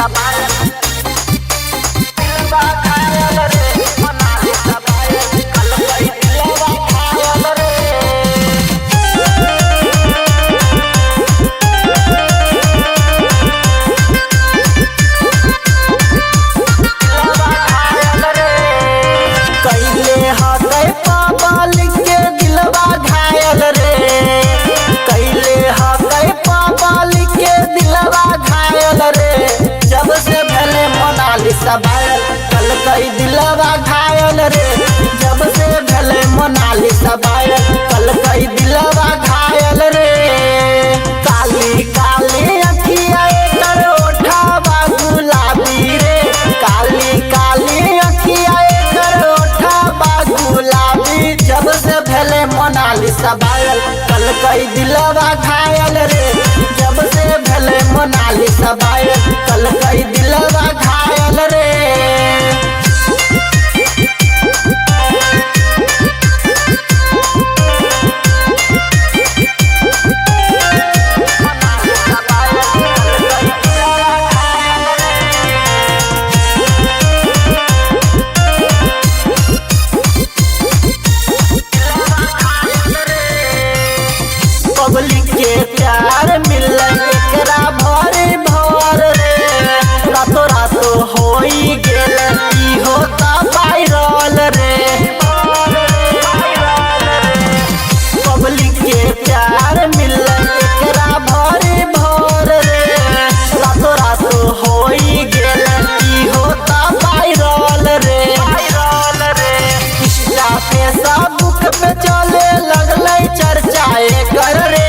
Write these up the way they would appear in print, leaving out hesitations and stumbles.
Viral कल कई दिलवा घायल रे। जब से भले मोनालिसा वायरल कल कई दिलवा घायल रे। काली काली अखिया एकर ओठवा गुलाबी रे। काली काली अखिया एकर ओठवा गुलाबी। जब से भले मोनालिसा वायरल कल कई दिलवा घायल रे। जब से भले मोनालिसा वायरल कल कई दिलवा घायल रे। पब्लिक के प्यार मिल एकरा भरी भर रे। रातों रातों होई गेल ई होता वायरल रे। पब्लिक के प्यार मिल एकरा भरी भर रे। रातों रातों होई गेल ई होता वायरल रे। इंस्टा फेसबुक पे चले लगलै चर्चा एकर रे।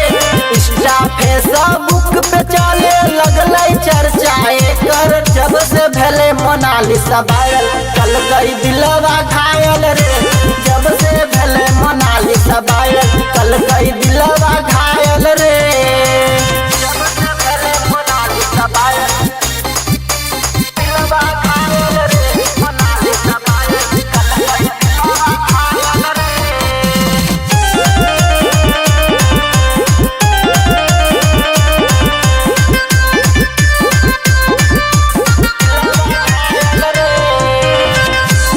इंस्टा फेसबुक पे चले लगलै चर्चा एकर। जब से भले मोनालिसा वायरल कल कई दिलवा घायल रे। जब से भले मोनालिसा वायरल कल कई दिलवा घायल रे। जब से भले मोनालिसा वायरल दिलवा घायल रे। मोनालिसा वायरल कल कई दिलवा घायल रे।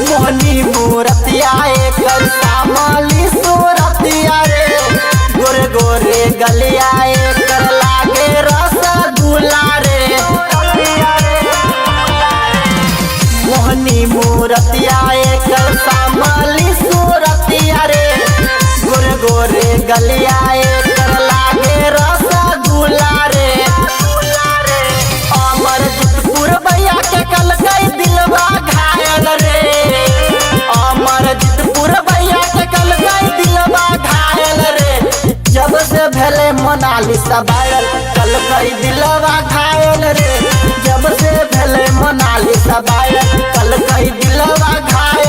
मोहनी मूरतिया एकर सामली सूरतिया रे। गोरे गोरे गलिया एकर लागे रसगुल्ला रे। मोहनी मूरतिया एकर सामली सूरतिया रे। गोरे गोरे गलिया एकर लागे रसगुल्ला रे। अमरजीतपुर भैया के कल कई दिलवा घायल रे। अमरजीतपुर भैया के कल कई दिलवा घायल रे। जब से भले मोनालिसा वायरल कल कई दिलवा घायल रे। जब से भले मोनालिसा वायरल कल कई दिलवा घायल।